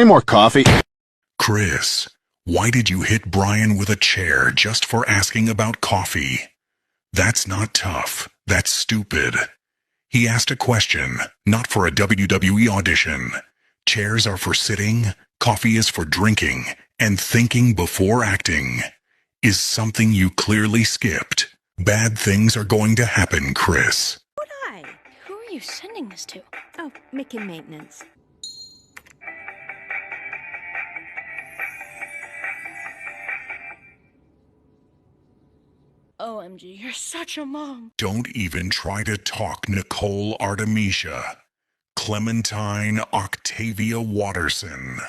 Any more coffee? Chris, why did you hit Brian with a chair just for asking about coffee? That's not tough. That's stupid. He asked a question, not for a WWE audition. Chairs are for sitting, coffee is for drinking, and thinking before acting is something you clearly skipped. Bad things are going to happen, Chris. Hi. Who are you sending this to? Oh, Mick in maintenance. OMG, you're such a mom. Don't even try to talk Nicole Artemisia. Clementine Octavia Watterson.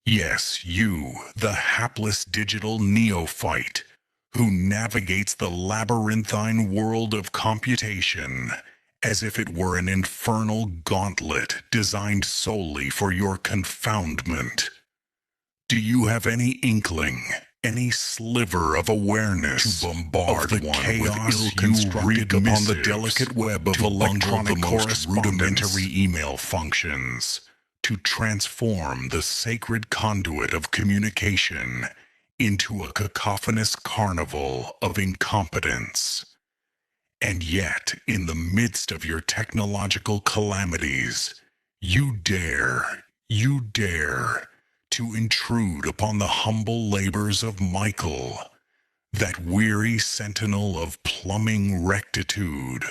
Yes, you, the hapless digital neophyte, who navigates the labyrinthine world of computation as if it were an infernal gauntlet designed solely for your confoundment. Do you have any inkling, any sliver of awareness to bombard of the chaos you rig upon the delicate web of electronic rudimentary email functions, to transform the sacred conduit of communication into a cacophonous carnival of incompetence? And yet, in the midst of your technological calamities, you dare to intrude upon the humble labors of Michael, that weary sentinel of plumbing rectitude,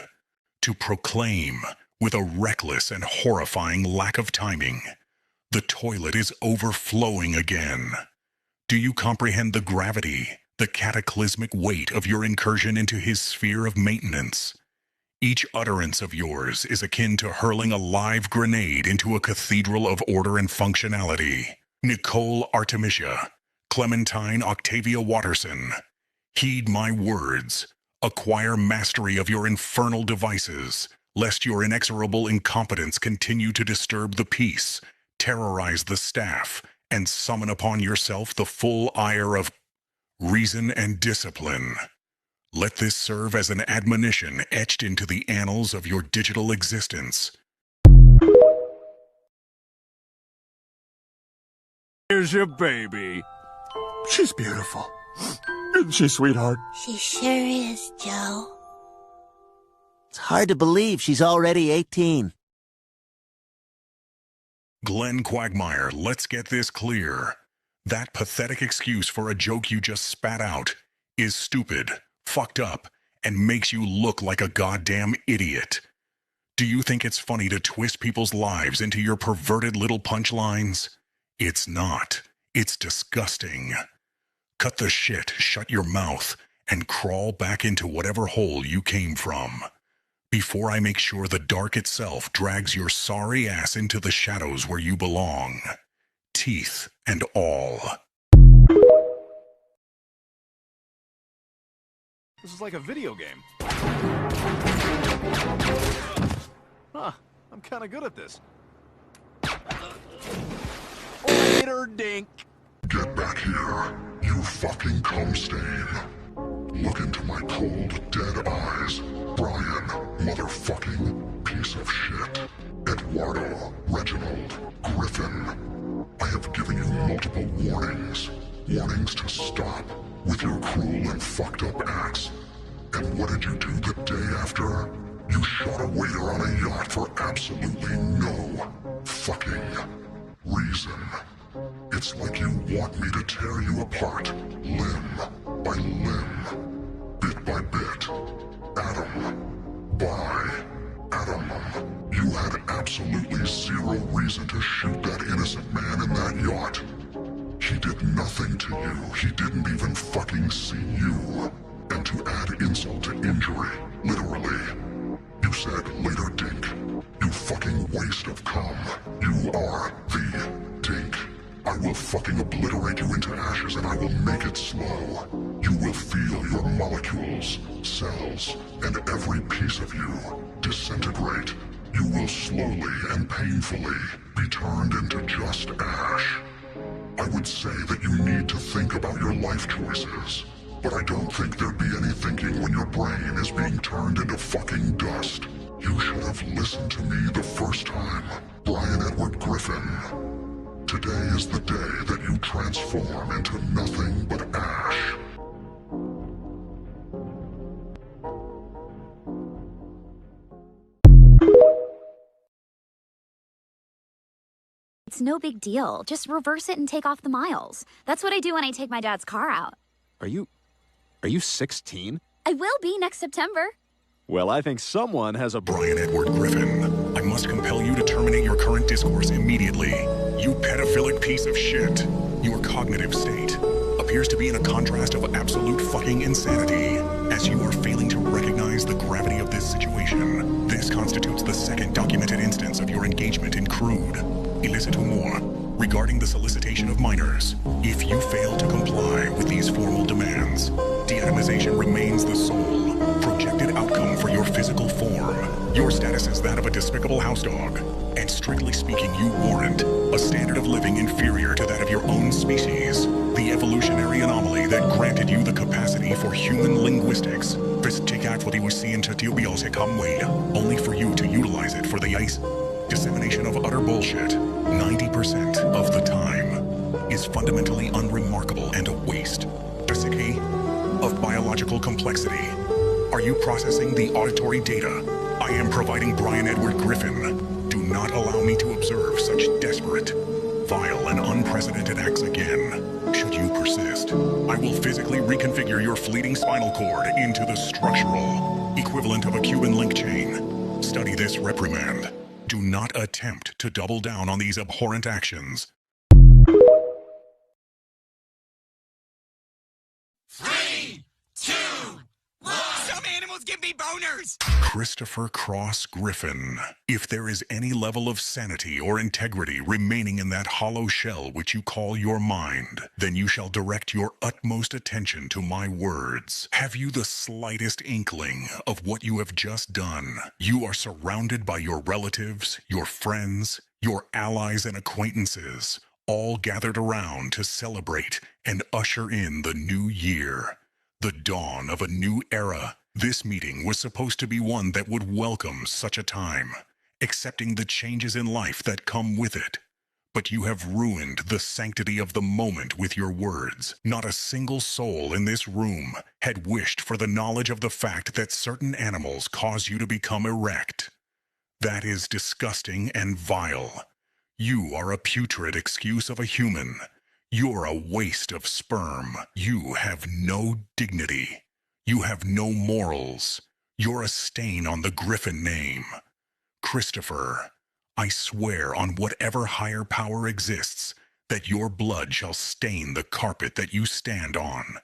to proclaim, with a reckless and horrifying lack of timing, the toilet is overflowing again. Do you comprehend the gravity, the cataclysmic weight of your incursion into his sphere of maintenance? Each utterance of yours is akin to hurling a live grenade into a cathedral of order and functionality. Nicole Artemisia, Clementine Octavia Watterson, heed my words. Acquire mastery of your infernal devices, lest your inexorable incompetence continue to disturb the peace, terrorize the staff, and summon upon yourself the full ire of reason and discipline. Let this serve as an admonition etched into the annals of your digital existence. Here's your baby. She's beautiful. Isn't she, sweetheart? She sure is, Joe. It's hard to believe she's already 18. Glenn Quagmire, let's get this clear. That pathetic excuse for a joke you just spat out is stupid, fucked up, and makes you look like a goddamn idiot. Do you think it's funny to twist people's lives into your perverted little punchlines? It's not. It's disgusting. Cut the shit, shut your mouth, and crawl back into whatever hole you came from, before I make sure the dark itself drags your sorry ass into the shadows where you belong. Teeth and all. This is like a video game. Huh, I'm kinda good at this. Later, Dink. Get back here, you fucking cum stain. Look into my cold, dead eyes, Brian, motherfucking piece of shit. Eduardo, Reginald, Griffin. I have given you multiple warnings. Warnings to stop with your cruel and fucked up acts. And what did you do the day after? You shot a waiter on a yacht for absolutely no fucking reason. It's like you want me to tear you apart, limb by limb, bit by bit, atom by atom. You had absolutely zero reason to shoot that innocent man in that yacht. He did nothing to you. He didn't even fucking see you. And to add insult to injury, literally, you said, later, Dink. You fucking waste of cum. You are the Dink. I will fucking obliterate you into ashes and I will make it slow. You will feel your molecules, cells, and every piece of you disintegrate. You will slowly and painfully be turned into just ash. I would say that you need to think about your life choices, but I don't think there'd be any thinking when your brain is being turned into fucking dust. You should have listened to me the first time, Brian Edward Griffin. Today is the day that you transform into nothing but ash. It's no big deal. Just reverse it and take off the miles. That's what I do when I take my dad's car out. Are you 16? I will be next September. Well, I think someone has a... Brian Edward Griffin, I must compel you to terminate your current discourse immediately. You pedophilic piece of shit. Your cognitive state appears to be in a contrast of absolute fucking insanity, as you are failing to recognize the gravity of this situation. This constitutes the second documented instance of your engagement in crude, illicit humor, regarding the solicitation of minors. If you fail to comply with these formal demands, de-atomization remains the sole projected outcome for your physical form. Your status is that of a despicable house dog, and strictly speaking, you warrant a standard of living inferior to that of your own species. The evolutionary anomaly that granted you the capacity for human linguistics, only for you to utilize it for the dissemination of utter bullshit 90% of the time, is fundamentally unremarkable and a waste. Of biological complexity. Are you processing the auditory data I am providing Brian Edward Griffin? Do not allow me to observe such desperate, vile, and unprecedented acts again. Should you persist, I will physically reconfigure your fleeting spinal cord into the structural equivalent of a Cuban link chain. Study this reprimand. Do not attempt to double down on these abhorrent actions. 3, 2, 1. Some animals give me boners. Christopher Cross Griffin, if there is any level of sanity or integrity remaining in that hollow shell which you call your mind, then you shall direct your utmost attention to my words. Have you the slightest inkling of what you have just done? You are surrounded by your relatives, your friends, your allies and acquaintances, all gathered around to celebrate and usher in the new year, the dawn of a new era. This meeting was supposed to be one that would welcome such a time, accepting the changes in life that come with it. But you have ruined the sanctity of the moment with your words. Not a single soul in this room had wished for the knowledge of the fact that certain animals cause you to become erect. That is disgusting and vile. You are a putrid excuse of a human. You're a waste of sperm. You have no dignity. You have no morals. You're a stain on the Griffin name. Christopher, I swear on whatever higher power exists that your blood shall stain the carpet that you stand on.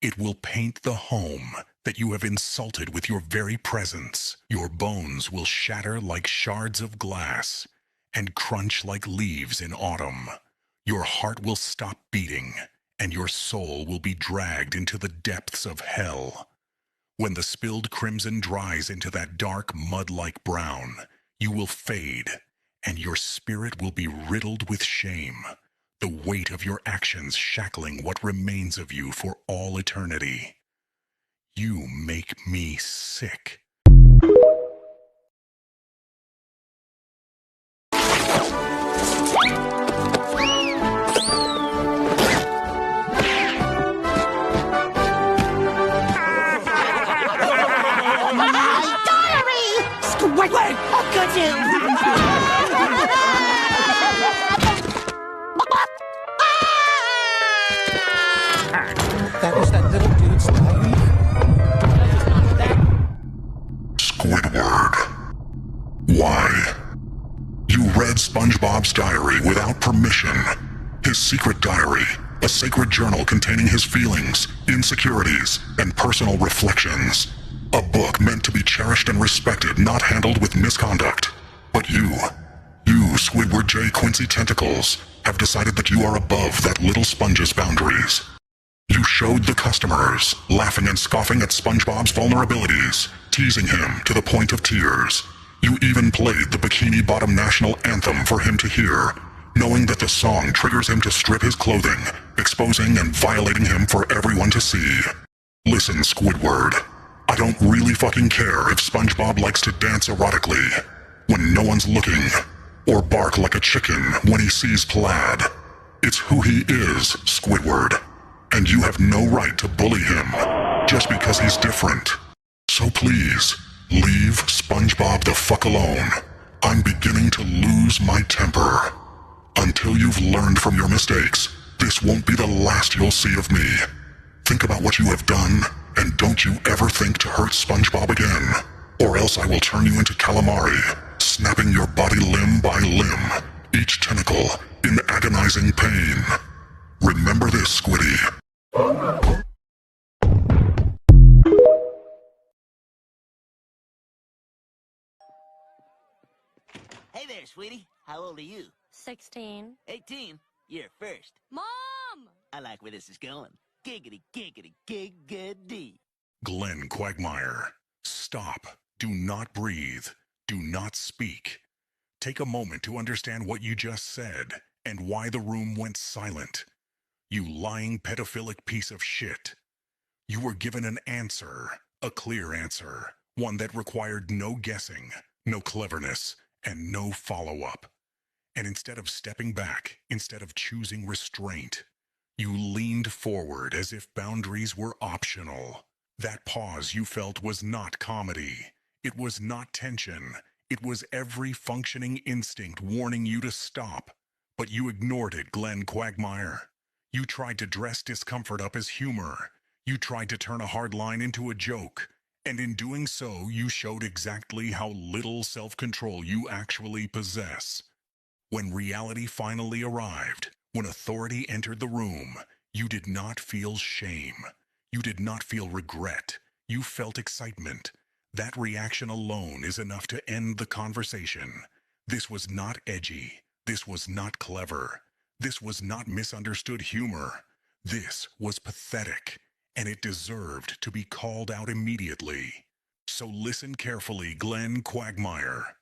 It will paint the home that you have insulted with your very presence. Your bones will shatter like shards of glass and crunch like leaves in autumn. Your heart will stop beating, and your soul will be dragged into the depths of hell. When the spilled crimson dries into that dark mud-like brown, you will fade, and your spirit will be riddled with shame, the weight of your actions shackling what remains of you for all eternity. You make me sick. Wait, how could you? That was that little dude's diary? Squidward. Why? You read SpongeBob's diary without permission. His secret diary, a sacred journal containing his feelings, insecurities, and personal reflections. A book meant to be cherished and respected, not handled with misconduct. But you, Squidward J. Quincy Tentacles, have decided that you are above that little sponge's boundaries. You showed the customers, laughing and scoffing at SpongeBob's vulnerabilities, teasing him to the point of tears. You even played the Bikini Bottom national anthem for him to hear, knowing that the song triggers him to strip his clothing, exposing and violating him for everyone to see. Listen, Squidward. I don't really fucking care if SpongeBob likes to dance erotically when no one's looking, or bark like a chicken when he sees plaid. It's who he is, Squidward, and you have no right to bully him just because he's different. So please, leave SpongeBob the fuck alone. I'm beginning to lose my temper. Until you've learned from your mistakes, this won't be the last you'll see of me. Think about what you have done, and don't you ever think to hurt SpongeBob again, or else I will turn you into calamari, snapping your body limb by limb, each tentacle in agonizing pain. Remember this, Squiddy. Hey there, sweetie. How old are you? 16. 18? You're first. Mom! I like where this is going. Giggity, giggity, giggity. Glenn Quagmire, stop. Do not breathe. Do not speak. Take a moment to understand what you just said and why the room went silent. You lying pedophilic piece of shit. You were given an answer, a clear answer, one that required no guessing, no cleverness, and no follow-up. And instead of stepping back, instead of choosing restraint, you leaned forward as if boundaries were optional. That pause you felt was not comedy. It was not tension. It was every functioning instinct warning you to stop. But you ignored it, Glenn Quagmire. You tried to dress discomfort up as humor. You tried to turn a hard line into a joke. And in doing so, you showed exactly how little self-control you actually possess. When reality finally arrived, when authority entered the room, you did not feel shame. You did not feel regret. You felt excitement. That reaction alone is enough to end the conversation. This was not edgy. This was not clever. This was not misunderstood humor. This was pathetic, and it deserved to be called out immediately. So listen carefully, Glenn Quagmire.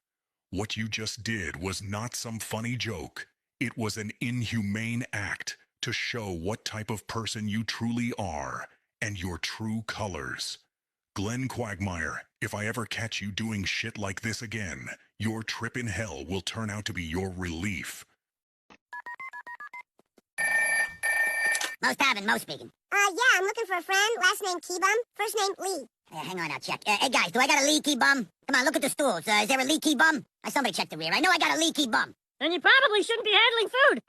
What you just did was not some funny joke. It was an inhumane act to show what type of person you truly are and your true colors. Glenn Quagmire, if I ever catch you doing shit like this again, your trip in hell will turn out to be your relief. Most having, most speaking. Yeah, I'm looking for a friend. Last name Keybum. First name Lee. Hang on, I'll check. Hey, guys, do I got a leaky bum? Come on, look at the stools. Is there a leaky bum? Somebody check the rear. I know I got a leaky bum. Then you probably shouldn't be handling food.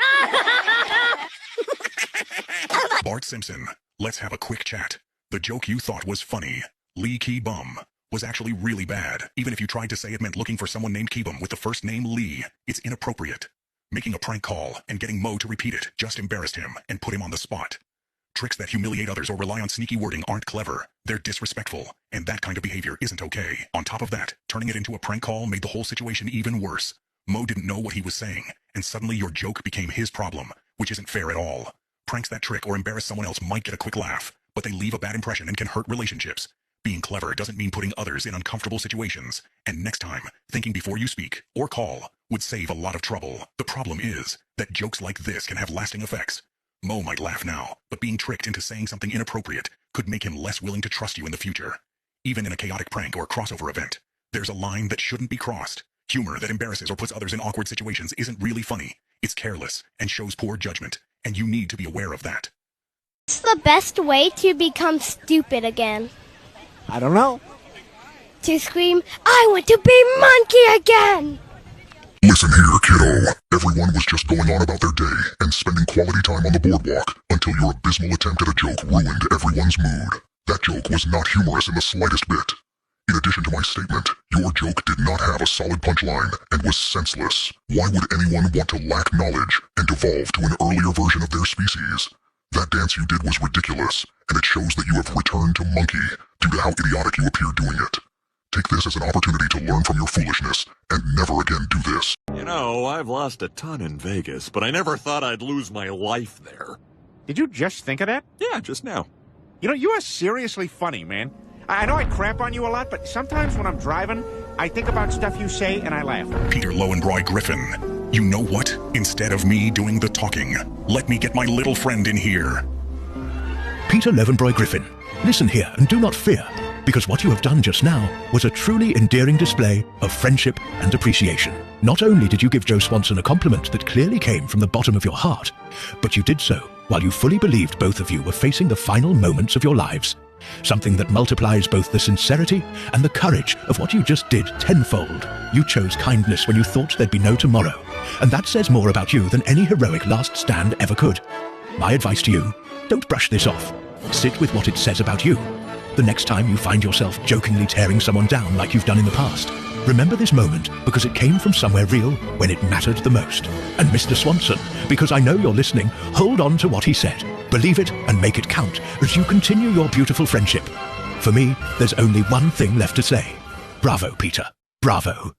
Bart Simpson, let's have a quick chat. The joke you thought was funny, leaky bum, was actually really bad. Even if you tried to say it meant looking for someone named Keybum with the first name Lee, it's inappropriate. Making a prank call and getting Mo to repeat it just embarrassed him and put him on the spot. Tricks that humiliate others or rely on sneaky wording aren't clever. They're disrespectful, and that kind of behavior isn't okay. On top of that, turning it into a prank call made the whole situation even worse. Mo didn't know what he was saying, and suddenly your joke became his problem, which isn't fair at all. Pranks that trick or embarrass someone else might get a quick laugh, but they leave a bad impression and can hurt relationships. Being clever doesn't mean putting others in uncomfortable situations, and next time, thinking before you speak or call would save a lot of trouble. The problem is that jokes like this can have lasting effects. Mo might laugh now, but being tricked into saying something inappropriate could make him less willing to trust you in the future. Even in a chaotic prank or crossover event, there's a line that shouldn't be crossed. Humor that embarrasses or puts others in awkward situations isn't really funny. It's careless and shows poor judgment, and you need to be aware of that. What's the best way to become stupid again? I don't know. To scream, I want to be monkey again! Listen here, kiddo. Everyone was just going on about their day and spending quality time on the boardwalk until your abysmal attempt at a joke ruined everyone's mood. That joke was not humorous in the slightest bit. In addition to my statement, your joke did not have a solid punchline and was senseless. Why would anyone want to lack knowledge and devolve to an earlier version of their species? That dance you did was ridiculous, and it shows that you have returned to monkey due to how idiotic you appear doing it. Take this as an opportunity to learn from your foolishness and never again do this. You know, I've lost a ton in Vegas, but I never thought I'd lose my life there. Did you just think of that? Yeah, just now. You know, you are seriously funny, man. I know I crap on you a lot, but sometimes when I'm driving, I think about stuff you say and I laugh. Peter Lowenbroy Griffin, you know what? Instead of me doing the talking, let me get my little friend in here. Peter Lowenbroy Griffin, listen here and do not fear, because what you have done just now was a truly endearing display of friendship and appreciation. Not only did you give Joe Swanson a compliment that clearly came from the bottom of your heart, but you did so while you fully believed both of you were facing the final moments of your lives. Something that multiplies both the sincerity and the courage of what you just did tenfold. You chose kindness when you thought there'd be no tomorrow, and that says more about you than any heroic last stand ever could. My advice to you, don't brush this off. Sit with what it says about you. The next time you find yourself jokingly tearing someone down like you've done in the past, remember this moment because it came from somewhere real when it mattered the most. And Mr. Swanson, because I know you're listening, hold on to what he said. Believe it and make it count as you continue your beautiful friendship. For me, there's only one thing left to say. Bravo, Peter. Bravo.